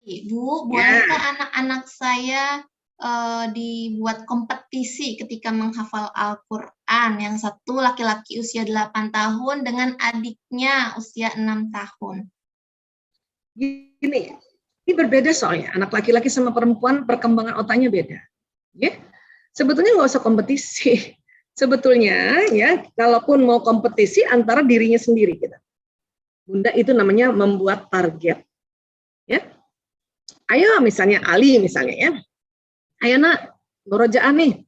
Ibu, Ya, bolehkah anak-anak saya dibuat kompetisi ketika menghafal Al-Quran? Yang satu laki-laki usia 8 tahun dengan adiknya usia 6 tahun. gini, ini berbeda soalnya. Anak laki-laki sama perempuan perkembangan otaknya beda. Ya, sebetulnya nggak usah kompetisi. Sebetulnya ya, kalaupun mau kompetisi antara dirinya sendiri kita. Bunda itu namanya membuat target. Ya, ayo misalnya Ali misalnya ya, ayo nak murojaah nih,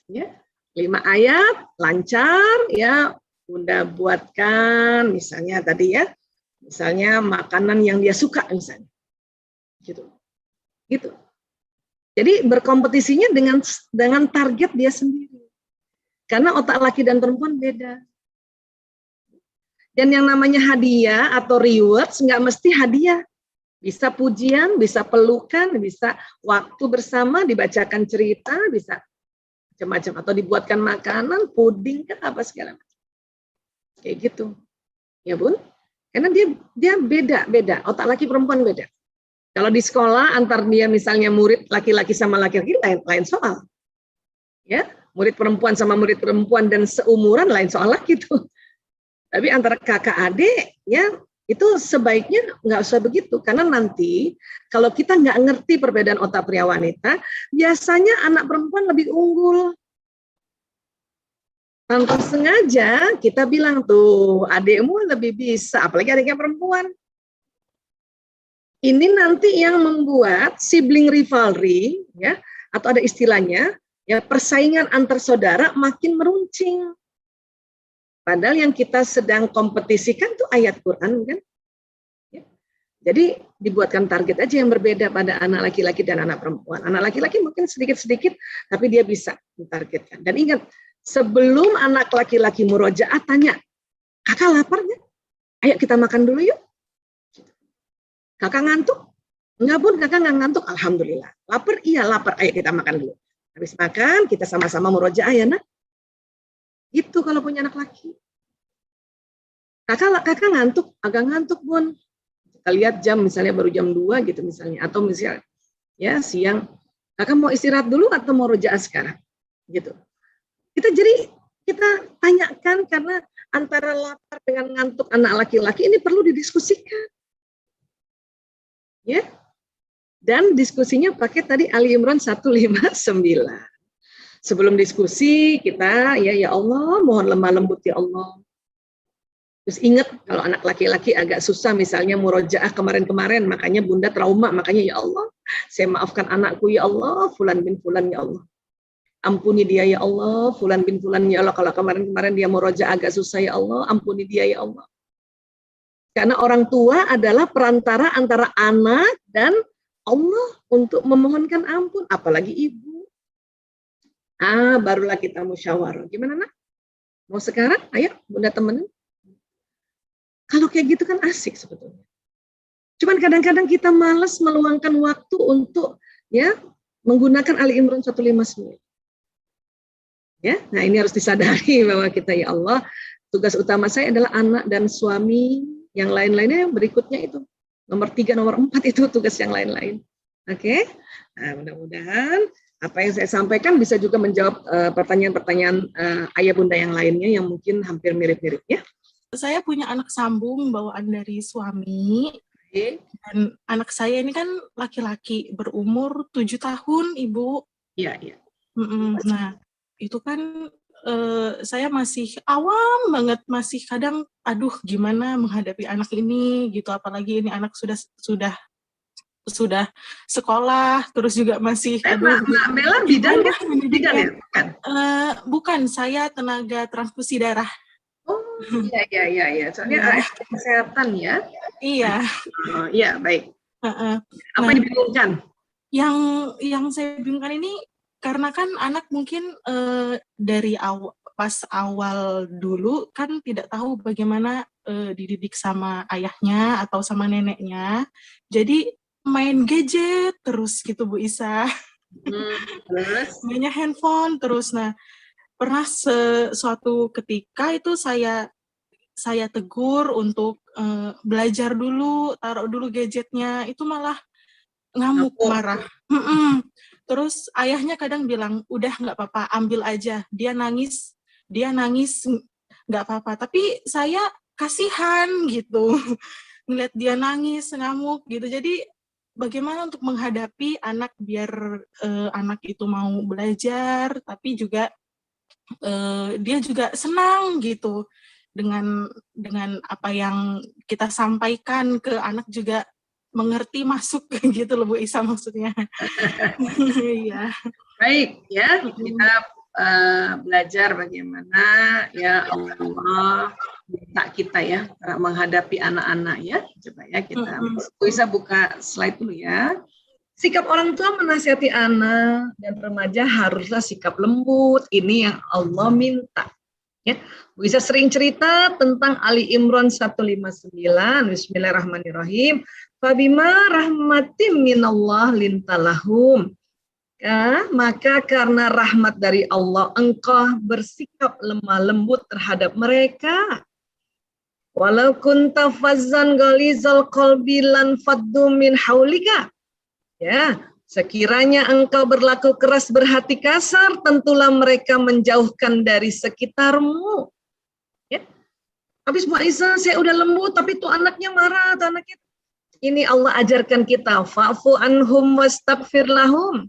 ya 5 ayat lancar ya, Bunda buatkan misalnya tadi ya, misalnya makanan yang dia suka misalnya, gitu, gitu. Jadi berkompetisinya dengan target dia sendiri, karena otak laki dan perempuan beda. Dan yang namanya hadiah atau rewards nggak mesti hadiah. Bisa pujian, bisa pelukan, bisa waktu bersama, dibacakan cerita, bisa macam-macam. Atau dibuatkan makanan, puding, kan apa segala macam. Kayak gitu. Ya Bun? Karena dia beda-beda. Otak laki perempuan beda. Kalau di sekolah, antar dia misalnya murid laki-laki sama laki-laki, lain soal. Ya, murid perempuan sama murid perempuan dan seumuran lain soal lagi tuh. Tapi antara kakak adik, ya itu sebaiknya nggak usah begitu, karena nanti kalau kita nggak ngerti perbedaan otak pria wanita, biasanya anak perempuan lebih unggul. Tanpa sengaja kita bilang tuh adikmu lebih bisa, apalagi adiknya perempuan. Ini nanti yang membuat sibling rivalry, ya, atau ada istilahnya, ya persaingan antar saudara makin meruncing. Padahal yang kita sedang kompetisikan tuh ayat Quran kan. Ya. Jadi dibuatkan target aja yang berbeda pada anak laki-laki dan anak perempuan. Anak laki-laki mungkin sedikit-sedikit, tapi dia bisa ditargetkan. Dan ingat, sebelum anak laki-laki murojaah tanya, kakak lapar nggak? Ayo kita makan dulu yuk. Kakak ngantuk? Enggak Bun, kakak nggak ngantuk. Alhamdulillah. Lapar? Iya lapar. Ayo kita makan dulu. Habis makan, kita sama-sama murojaah ya nak. Itu kalau punya anak laki. Kakak ngantuk? Agak ngantuk Bun. Kita lihat jam, misalnya baru jam 2 gitu misalnya. Atau misalnya ya siang, kakak mau istirahat dulu atau mau murojaah sekarang? Gitu. Kita tanyakan, karena antara lapar dengan ngantuk anak laki-laki ini perlu didiskusikan. Ya. Dan diskusinya pakai tadi Ali Imran 159. Sebelum diskusi kita ya Allah, mohon lemah lembut ya Allah. Terus ingat kalau anak laki-laki agak susah misalnya murojaah kemarin-kemarin, makanya Bunda trauma, makanya ya Allah, saya maafkan anakku ya Allah, fulan bin fulan ya Allah. Ampuni dia ya Allah, fulan bin fulan ya Allah, kalau kemarin-kemarin dia murojaah agak susah ya Allah, ampuni dia ya Allah. Karena orang tua adalah perantara antara anak dan Allah untuk memohonkan ampun, apalagi ibu. Barulah kita musyawarah. Gimana nak? Mau sekarang? Ayo Bunda temenin. Kalau kayak gitu kan asik sebetulnya. Cuman kadang-kadang kita malas meluangkan waktu untuk ya menggunakan Ali Imran 159. Ya, nah ini harus disadari bahwa kita ya Allah, tugas utama saya adalah anak dan suami, yang lain-lainnya berikutnya itu. Nomor 3, nomor 4 itu tugas yang lain-lain. Oke? Nah, mudah-mudahan apa yang saya sampaikan bisa juga menjawab pertanyaan-pertanyaan ayah bunda yang lainnya yang mungkin hampir mirip-mirip ya. Saya punya anak sambung bawaan dari suami. Dan anak saya ini kan laki-laki berumur 7 tahun, Ibu. Iya, iya. Nah, itu kan saya masih awam banget, masih kadang aduh gimana menghadapi anak ini gitu, apalagi ini anak sudah sekolah, terus juga masih aduh. Mbak Bella bidan ya? Bidan ya? Bukan, saya tenaga transfusi darah. Oh, iya. Soalnya kesehatan ya. Iya. Oh, iya, baik. Apa yang dibingungkan? Yang saya bingungkan ini karena kan anak mungkin dari pas awal dulu kan tidak tahu bagaimana dididik sama ayahnya atau sama neneknya. Jadi main gadget terus gitu Bu Isa. Terus? Mainnya handphone terus. Nah, pernah suatu ketika itu saya tegur untuk belajar dulu, taruh dulu gadgetnya, itu malah ngamuk, Ngamuk. marah. Terus ayahnya kadang bilang, udah nggak apa-apa, ambil aja. Dia nangis nggak apa-apa. Tapi saya kasihan gitu, ngeliat dia nangis, ngamuk gitu. Jadi bagaimana untuk menghadapi anak biar anak itu mau belajar, tapi juga dia juga senang gitu dengan apa yang kita sampaikan ke anak juga mengerti, masuk gitu loh Bu Isa maksudnya. Iya. Baik ya, kita belajar bagaimana ya Allah minta kita ya menghadapi anak-anak ya. Coba ya kita bisa buka slide dulu ya. Sikap orang tua menasihati anak dan remaja haruslah sikap lembut. Ini yang Allah minta. Ya, bisa sering cerita tentang Ali Imran 159. Bismillahirrahmanirrahim. Fabima rahmatim minallah lintalahum. Ya, maka karena rahmat dari Allah engkau bersikap lemah lembut terhadap mereka. Walau kunta fazzan ghalizal qalbi lan faddu min haulika. Ya, sekiranya engkau berlaku keras berhati kasar, tentulah mereka menjauhkan dari sekitarmu. Ya. Habis Bu Aisyah, saya udah lembut, tapi tuh anaknya marah, tuh anaknya. Ini Allah ajarkan kita, fa'fu anhum wastaghfir lahum.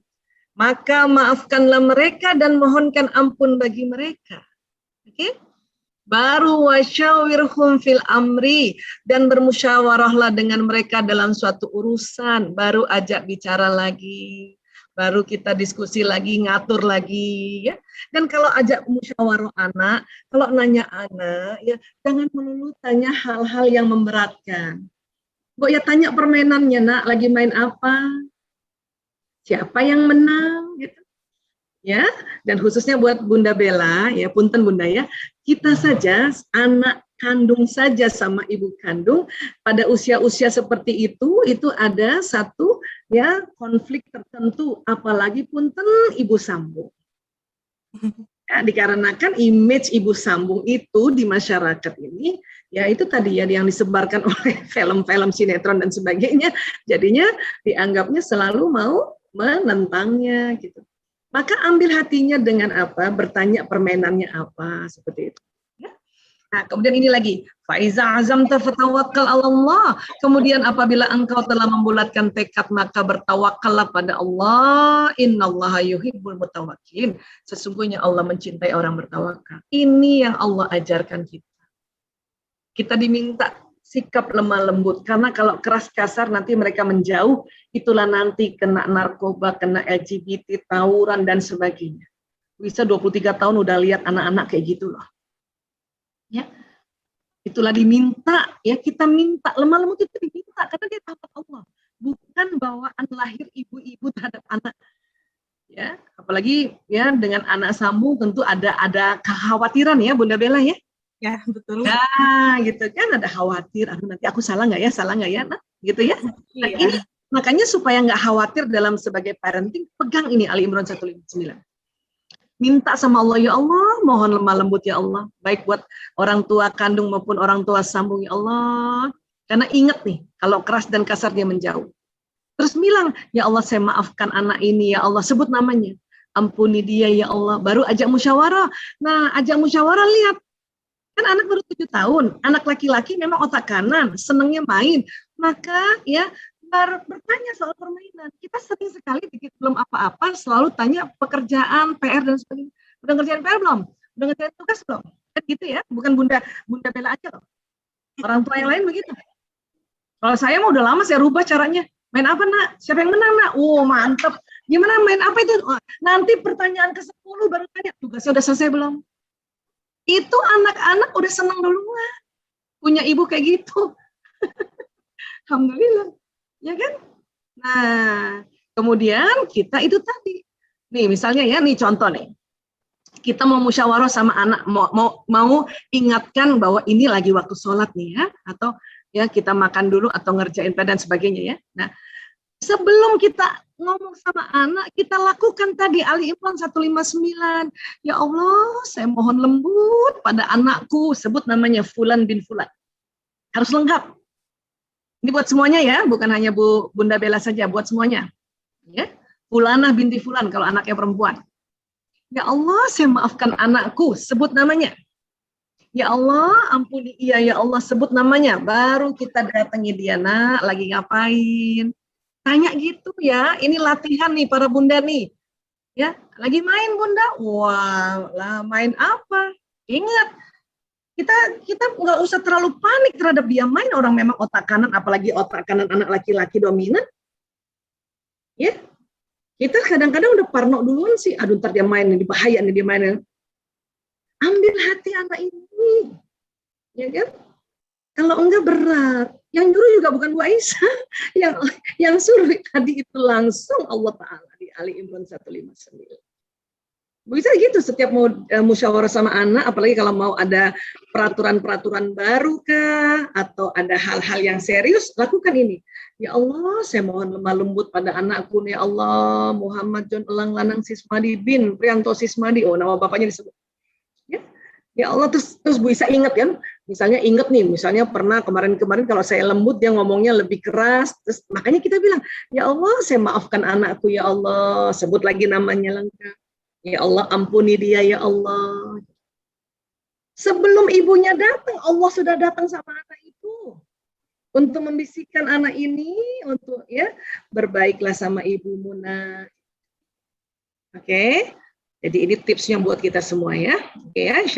Maka maafkanlah mereka dan mohonkan ampun bagi mereka. Oke? Baru wasyawirhum fil amri, dan bermusyawarahlah dengan mereka dalam suatu urusan, baru ajak bicara lagi, baru kita diskusi lagi, ngatur lagi ya. Dan kalau ajak musyawarah anak, kalau nanya anak ya jangan melulu tanya hal-hal yang memberatkan. Bu ya tanya permainannya, nak lagi main apa? Siapa yang menang gitu. Ya, dan khususnya buat Bunda Bella ya, punten Bunda ya. Kita saja anak kandung saja sama ibu kandung pada usia-usia seperti itu ada satu ya konflik tertentu, apalagi punten ibu sambung. Ya, dikarenakan image ibu sambung itu di masyarakat ini ya itu tadi ya yang disebarkan oleh film-film sinetron dan sebagainya, jadinya dianggapnya selalu mau menentangnya gitu. Maka ambil hatinya dengan apa? Bertanya permainannya apa, seperti itu. Ya. Nah, kemudian ini lagi, faiza azamta fatawakkal 'alallah. Kemudian apabila engkau telah membulatkan tekad maka bertawakallah pada Allah. Innallaha yuhibbul mutawakkilin. Sesungguhnya Allah mencintai orang bertawakal. Ini yang Allah ajarkan kita. Kita diminta sikap lemah lembut, karena kalau keras kasar nanti mereka menjauh, itulah nanti kena narkoba, kena LGBT, tawuran dan sebagainya. Bisa 23 tahun udah lihat anak-anak kayak gitu loh. Ya. Itulah diminta, ya kita minta, lemah lembut itu diminta karena dia takut Allah, bukan bawaan lahir ibu-ibu terhadap anak. Ya, apalagi ya dengan anak sambung tentu ada kekhawatiran ya Bunda Bella ya. Ya, betul. Nah, gitu kan ada khawatir, aduh nanti aku salah nggak ya, nah, gitu ya. Nah, ini makanya supaya nggak khawatir dalam sebagai parenting, pegang ini Ali Imran 159. Minta sama Allah, ya Allah, mohon lemah lembut ya Allah, baik buat orang tua kandung maupun orang tua sambung ya Allah. Karena ingat nih, kalau keras dan kasar dia menjauh. Terus bilang, ya Allah saya maafkan anak ini ya Allah, sebut namanya. Ampuni dia ya Allah, baru ajak musyawarah. Nah, ajak musyawarah lihat. Kan anak baru 7 tahun, anak laki-laki memang otak kanan, senangnya main, maka ya bertanya soal permainan. Kita sering sekali belum apa-apa selalu tanya pekerjaan, PR dan sebagainya. Udah ngerjain PR belum? Udah ngerjain tugas belum? Kan gitu ya, bukan Bunda Bella aja loh. Orang tua yang lain begitu. Kalau saya mau udah lama saya rubah caranya. Main apa nak? Siapa yang menang nak? Oh mantep. Gimana main apa itu? Oh, nanti pertanyaan ke-10 baru tanya, tugasnya udah selesai belum? Itu anak-anak udah senang duluan. Punya ibu kayak gitu. Alhamdulillah. Ya kan? Nah, kemudian kita itu tadi. Nih misalnya ya, nih contoh nih. Kita mau musyawarah sama anak, mau ingatkan bahwa ini lagi waktu sholat nih ya. Atau ya kita makan dulu atau ngerjain PR dan sebagainya ya. Nah, sebelum kita ngomong sama anak, kita lakukan tadi Ali Imran 159. Ya Allah, saya mohon lembut pada anakku. Sebut namanya Fulan bin Fulan. Harus lengkap. Ini buat semuanya ya, bukan hanya Bunda Bella saja, buat semuanya. Ya, Fulanah binti Fulan kalau anaknya perempuan. Ya Allah, saya maafkan anakku, sebut namanya. Ya Allah, ampuni ia, ya Allah, sebut namanya. Baru kita datangi dia, nak, lagi ngapain? Tanya gitu ya, ini latihan nih para bunda nih. Ya, lagi main bunda? Wah, lah main apa? Ingat, kita nggak usah terlalu panik terhadap dia main, orang memang otak kanan, apalagi otak kanan anak laki-laki dominan. Ya, kita kadang-kadang udah parno duluan sih, aduh ntar dia main, ini bahaya nih dia main. Ambil hati anak ini, ya kan? Kalau enggak berat. Yang nyuruh juga bukan Bu Aisyah, yang suruh tadi itu langsung Allah Ta'ala di Ali Imran 159. Bisa gitu setiap mau musyawarah sama anak, apalagi kalau mau ada peraturan-peraturan baru kah, atau ada hal-hal yang serius, lakukan ini. Ya Allah, saya mohon lemah lembut pada anakku, ya Allah, Muhammad John Elang Lanang Sismadi bin Prianto Sismadi, oh nama bapaknya disebut. Ya Allah, terus Bu Isa ingat kan, misalnya ingat nih, misalnya pernah kemarin-kemarin kalau saya lembut dia ngomongnya lebih keras, terus makanya kita bilang, ya Allah, saya maafkan anakku, ya Allah, sebut lagi namanya lengkap. Ya Allah, ampuni dia, ya Allah. Sebelum ibunya datang, Allah sudah datang sama anak itu untuk membisikkan anak ini untuk ya berbaiklah sama ibumu, nak. Oke, jadi ini tipsnya buat kita semua ya. Oke ya, insya